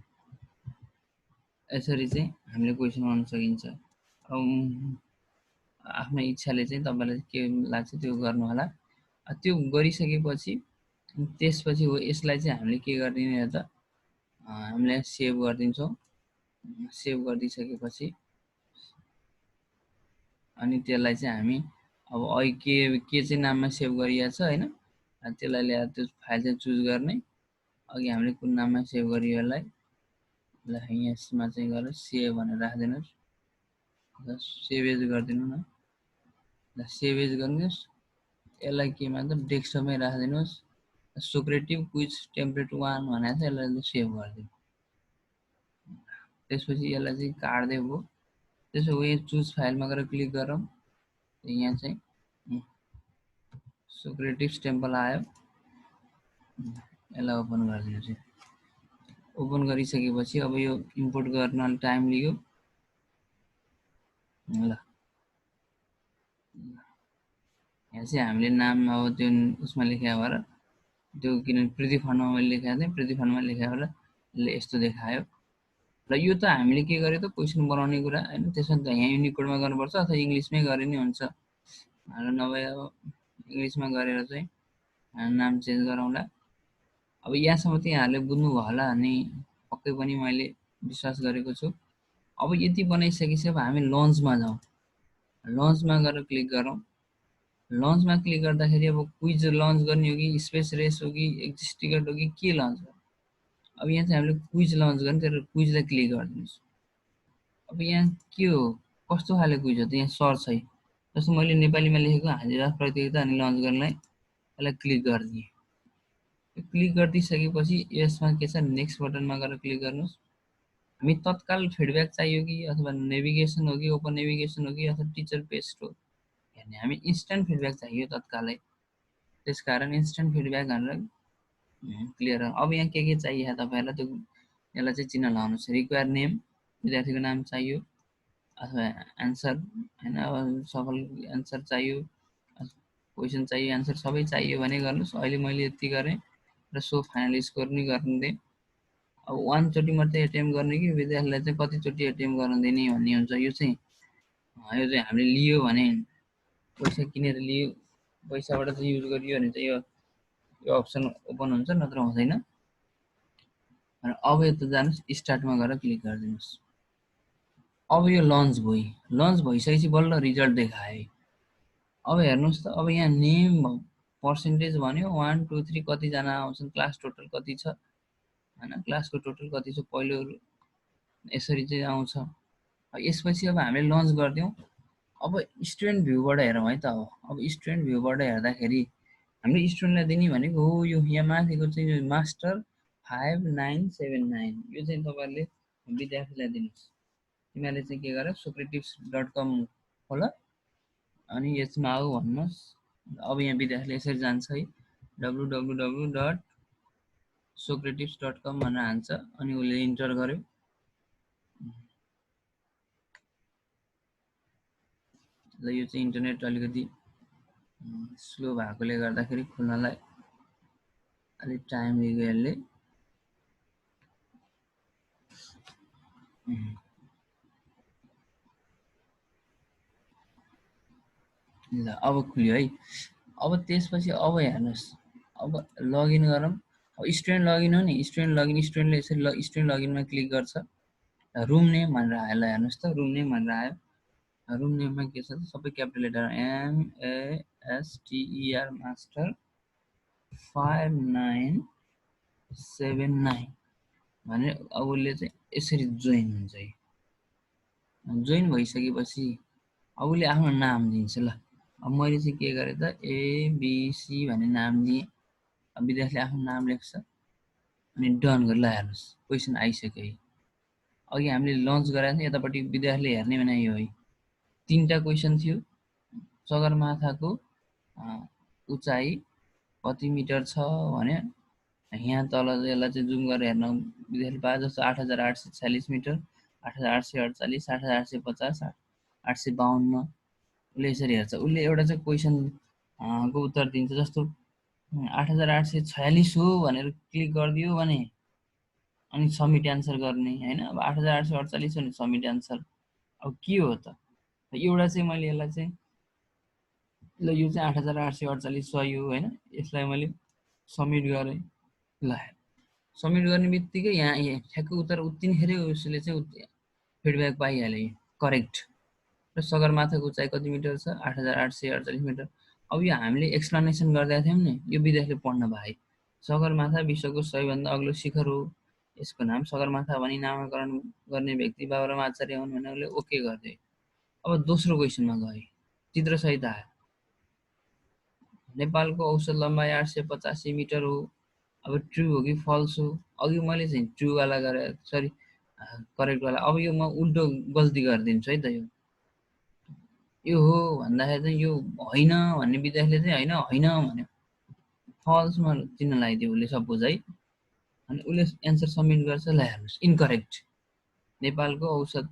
S1: यसरी चाहिँ हामीले क्वेसन गर्न सकिन्छ। आफ्नो इच्छाले चाहिँ तपाईँलाई के लाग्छ त्यो गर्नु होला। त्यो गरिसकेपछि त्यसपछि हो यसलाई चाहिँ हामीले के गरिदिने त हामीले सेभ गरिदिन्छौँ। सेभ गरिदिइसकेपछि अनि त्यसलाई चाहिँ हामी अब अहिले के चाहिँ नाममा सेभ गरिएको छ होइन, त्यसलाई ल्याएर त्यो फाइल चाहिँ चुज गर्ने। अघि हामीले कुन नाममा सेभ गरियो यसलाई, ल यसमा चाहिँ गएर सेभ भनेर राखिदिनुहोस्। सेभ एज गरिदिनु न, ल सेभ एज गरिदिनुहोस्। यसलाई केमा त डेस्कटपमै राखिदिनुहोस्। सोक्रेटिभ क्विज टेम्प्लेट 1 भनेर चाहिँ यसलाई सेभ गरिदिनु। त्यसपछि यसलाई चाहिँ काट्दै भयो। त्यसो भए चुज फाइलमा गएर क्लिक गरौँ। यहाँ चाहिँ सोक्रेटिभ टेम्पल आयो, यसलाई ओपन गरिदिनुहोस्। ओपन गरिसकेपछि अब यो इम्पोर्ट गर्न टाइम लियो। ल यहाँ चाहिँ हामीले नाम अब त्यो उसमा लेख्या भएर त्यो किनभने प्रिति फन्डमा मैले लेखाएको थिएँ, प्रिति फन्डमा लेखायो भएर यस्तो देखायो। र यो त हामीले के गर्यो त क्वेसन बनाउने कुरा होइन, त्यसमा त यहाँ युनिकोडमा गर्नुपर्छ अथवा इङ्ग्लिसमै गरे नि हुन्छ। र नभए अब इङ्ग्लिसमा गरेर चाहिँ नाम चेन्ज गरौँला। अब यहाँसम्म चाहिँ यहाँहरूले बुझ्नुभयो होला अनि पक्कै पनि मैले विश्वास गरेको छु। अब यति बनाइसकेपछि अब हामी लन्चमा जाउँ। लन्चमा गएर क्लिक गरौँ। लन्चमा क्लिक गर्दाखेरि अब क्विज लन्च गर्ने हो कि स्पेस रेस हो कि एक्जिस्ट टिकट हो कि के लन्च हो। अब यहाँ चाहिँ हामीले क्विज लन्च गर्ने, तर क्विजलाई क्लिक गरिदिनुहोस्। अब यहाँ के हो, कस्तो खाले क्विज हो त, यहाँ सर्च है। जस्तो मैले नेपालीमा लेखेको हाजिरा प्रतियोगिता अनि लन्च गर्नलाई यसलाई क्लिक गरिदिएँ। क्लिक गरिदिइसकेपछि यसमा के छ नेक्स्ट बटनमा गएर क्लिक गर्नुहोस्। हामी तत्काल फिडब्याक चाहियो कि अथवा नेभिगेसन हो कि ओपन नेभिगेसन हो कि अथवा टिचर पेस्ट हो हेर्ने, हामी इन्स्ट्यान्ट फिडब्याक चाहियो तत्कालै। त्यसकारण इन्स्ट्यान्ट फिडब्याक भनेर क्लियर। अब यहाँ के चाहियो तपाईँहरूलाई त्यो यसलाई चाहिँ चिन्ह लगाउनुहोस्। रिक्वायर नेम, विद्यार्थीको नाम चाहियो अथवा एन्सर होइन, अब सफल एन्सर चाहियो, क्वेसन चाहियो, एन्सर सबै चाहियो भने गर्नुहोस्। अहिले मैले यति गरेँ र सो फाइनल स्कोर नि गरिदिएँ। अब 1 चोटि मात्रै एटेम्प गर्ने कि विद्यार्थीलाई चाहिँ कतिचोटि एटेम्प गर्न दिने भन्ने हुन्छ। यो चाहिँ हामीले लियो भने पैसा किनेर लियो, पैसाबाट चाहिँ युज गरियो भने चाहिँ यो अप्सन ओपन हुन्छ, नत्र हुँदैन। अब यता जानुहोस्, स्टार्टमा गएर क्लिक गरिदिनुहोस्। अब यो लन्च भयो। लन्च भइसकेपछि बल्ल रिजल्ट देखायो। अब हेर्नुहोस् त, अब यहाँ नेम पर्सेन्टेज भन्यो 1 2 3 कतिजना आउँछन्, क्लास टोटल कति छ होइन, क्लासको टोटल कति छ पहिलो यसरी चाहिँ आउँछ। यसपछि अब हामीले लन्च गरिदिउँ। अब स्टुडेन्ट भ्यूबाट हेरौँ है त। अब स्टुडेन्ट भ्यूबाट हेर्दाखेरि हामीले स्टुडेन्टलाई दिने भनेको हो यो यहाँ माथिको चाहिँ मास्टर 5979, यो चाहिँ तपाईँहरूले विद्यार्थीलाई दिनुहोस्। तिमीहरूले चाहिँ के गर socrates.com खोल अनि यसमा आऊ भन्नुहोस्। अब यहाँ विद्यार्थीले यसरी जान्छ है, www.socrates.com भनेर हान्छ अनि उसले इन्टर गर्यो। ल यो चाहिँ इन्टरनेट अलिकति स्लो भएकोले गर्दाखेरि खुल्नलाई अलिक टाइम लियो यसले। ल अब खुल्यो है। अब त्यसपछि अब हेर्नुहोस्, अब लगइन गरौँ। अब स्टुडेन्ट लगइन हो नि, स्टुडेन्ट लगइन, स्टुडेन्टले यसरी स्टुडेन्ट लगइनमा क्लिक गर्छ। रुम नेम भनेर आयो, ल हेर्नुहोस् त रुम नेम भनेर आयो। रुम नेममा के छ त सबै क्यापिटल लेटर MASTER मास्टर 5979 भनेर अब उसले चाहिँ यसरी जोइन हुन्छ है। जोइन भइसकेपछि अब उसले आफ्नो नाम दिन्छ। ल अब मैले चाहिँ के गरेँ त ABC भन्ने नाम दिएँ। अब विद्यार्थीले आफ्नो नाम लेख्छ अनि डन गरेर ल हेर्नुहोस् क्वेसन आइसक्यो है। अघि हामीले लन्च गराएको थियौँ, यतापट्टि विद्यार्थीले हेर्ने भने यो है। 3टा क्वेसन थियो। सगरमाथाको उचाइ कति मिटर छ भने यहाँ तल यसलाई चाहिँ जुम गरेर हेर्न विद्यार्थी पाए जस्तो 8846 मिटर, 8848, 8850, 852। उसले यसरी हेर्छ। उसले एउटा चाहिँ क्वेसन को उत्तर दिन्छ जस्तो 8846 हो भनेर क्लिक गरिदियो भने अनि सब्मिट एन्सर गर्ने होइन। अब 8848 भने सब्मिट एन्सर। अब के हो त, एउटा चाहिँ मैले यसलाई चाहिँ ल यो चाहिँ 8848 सही हो होइन, यसलाई मैले सब्मिट गरेँ। ल सब्मिट गर्ने बित्तिकै यहाँ ठ्याक्क उत्तर उत्तिखेरै उसले चाहिँ फिडब्याक पाइहाल्यो करेक्ट। र सगरमाथाको उचाइ कति मिटर छ? 8848 मिटर। अब यो हामीले एक्सप्लेनेसन गर्दा थियौँ नि, यो विद्यार्थीले पढ्न पाए। सगरमाथा विश्वको सबैभन्दा अग्लो शिखर हो। यसको नाम सगरमाथा भनी नामाकरण गर्ने व्यक्ति बाबुराम आचार्य हुन् भने उसले ओके गरिदिए। अब दोस्रो क्वेसनमा गए, चित्रसहित आयो। नेपालको औसत लम्बाइ 885 मिटर हो। अब ट्रु हो कि फल्स हो? अघि मैले चाहिँ ट्रुवाला गरेँ, सरी करेक्टवाला। अब यो म उल्टो गल्ती गरिदिन्छु है त। यो हो भन्दाखेरि चाहिँ यो होइन भन्ने विद्यार्थीले चाहिँ होइन भन्यो। फल्समा चिन्ह लगाइदियो उसले सपोज है। अनि उसले एन्सर सबमिट गर्छ। ल हेर्नुहोस् इन्करेक्ट। नेपालको औसत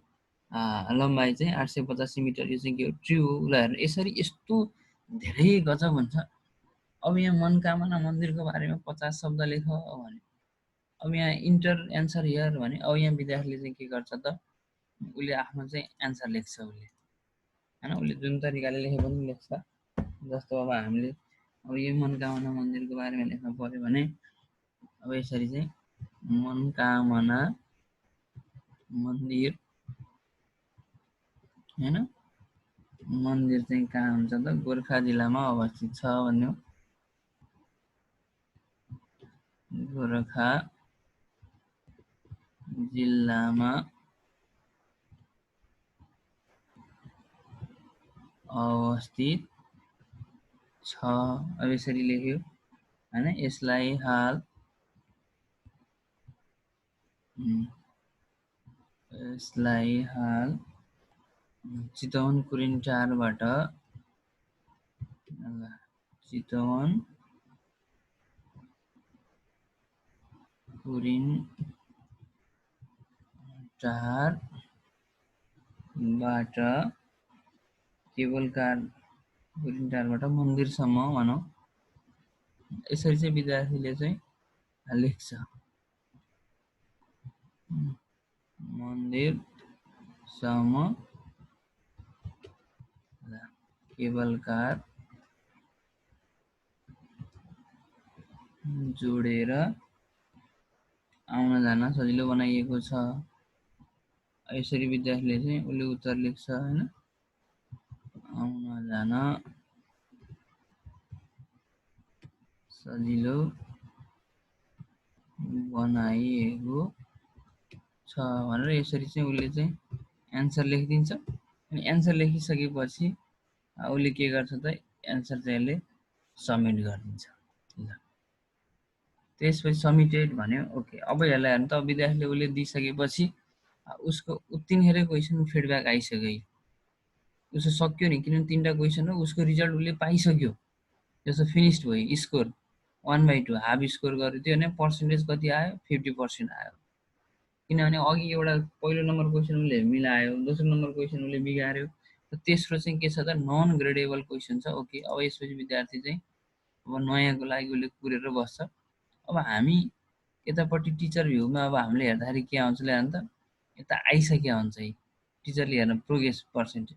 S1: लम्बाइ चाहिँ 885 मिटर। यो चाहिँ के हो? ट्रु हो। ल हेर्नु यसरी यस्तो धेरै गजब हुन्छ। अब यहाँ मनोकामना मन्दिरको बारेमा 50 शब्द लेख भने, अब यहाँ इन्टर एन्सर हियर भने, अब यहाँ विद्यार्थीले चाहिँ के गर्छ त, उसले आफ्नो चाहिँ एन्सर लेख्छ उसले होइन। उसले जुन तरिकाले लेखे पनि लेख्छ। जस्तो अब हामीले अब यो मनोकामना मन्दिरको बारेमा लेख्न पर्यो भने अब यसरी चाहिँ मनोकामना मन्दिर होइन, मन्दिर चाहिँ कहाँ हुन्छ त? गोर्खा जिल्लामा अवस्थित छ भन्यो। गोर्खा जिल्लामा अवस्थित छ। अब यसरी लेख्यो होइन। यसलाई हाल चितवन कुरिनटारबाट चितवन कुरिनटारबाट केबल कार कुरिनटारबाट मन्दिरसम्म भनौँ। यसरी चाहिँ विद्यार्थीले चाहिँ लेख्छ मन्दिरसम्म केबल कार जोडेर आउन जान सजिलो बनाइएको छ। यसरी विद्यार्थीले चाहिँ उसले उत्तर लेख्छ होइन। आउन जान सजिलो बनाइएको छ भनेर यसरी चाहिँ उसले चाहिँ एन्सर लेखिदिन्छ। अनि एन्सर लेखिसकेपछि उसले के गर्छ त, एन्सर चाहिँ यसले सबमिट गरिदिन्छ। ल त्यसपछि सबमिटेड भन्यो। ओके। अब यसलाई हेर्नु त, विद्यार्थीले उसले दिइसकेपछि उसको उत्तिखेरै क्वेसन फिडब्याक आइसक्यो। उसो सक्यो नि, किनभने 3टा क्वेसन हो। उसको रिजल्ट उसले पाइसक्यो। जस्तो फिनिस्ड भयो। स्कोर 1/2 हाफ स्कोर गर्यो त्यो भने पर्सेन्टेज कति आयो? 50% आयो। किनभने अघि एउटा पहिलो नम्बर क्वेसन उसले मिलायो, दोस्रो नम्बर क्वेसन उसले बिगार्यो, तेस्रो चाहिँ के छ त, नन ग्रेडेबल क्वेसन छ। ओके। अब यसपछि विद्यार्थी चाहिँ अब नयाँको लागि उसले कुरेर बस्छ। अब हामी यतापट्टि टिचर भ्यूमा अब हामीले हेर्दाखेरि के आउँछ हेर्नु त, यता आइसक्यो हुन्छ है टिचरले हेर्नु प्रोग्रेस पर्सेन्टेज।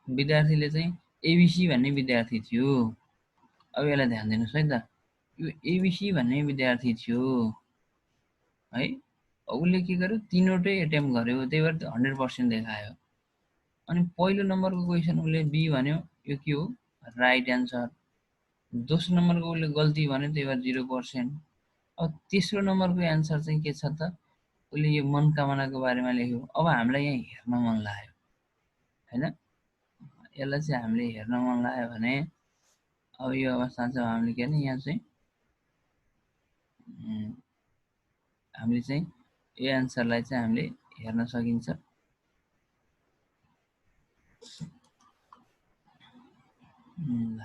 S1: विद्यार्थीले चाहिँ एबिसी भन्ने विद्यार्थी थियो। अब यसलाई ध्यान दिनुहोस् है त, यो एबिसी भन्ने विद्यार्थी थियो है। उसले के गर्यो? 3वटै एटेम्प गर्यो, त्यही भएर 100% देखायो। अनि पहिलो नम्बरको क्वेसन उसले बी भन्यो, यो के हो? Right answer. दोस्रो नम्बरको उसले गल्ती भन्यो, त्यही भएर 0%। अब तेस्रो नम्बरको एन्सर चाहिँ के छ त, उसले यो मनोकामनाको बारेमा लेख्यो। अब हामीलाई यहाँ हेर्न मन लाग्यो होइन। यसलाई चाहिँ हामीले हेर्न मन लाग्यो भने अब यो अवस्था चाहिँ हामीले के भने यहाँ चाहिँ हामीले चाहिँ यो एन्सरलाई चाहिँ हामीले हेर्न सकिन्छ। ल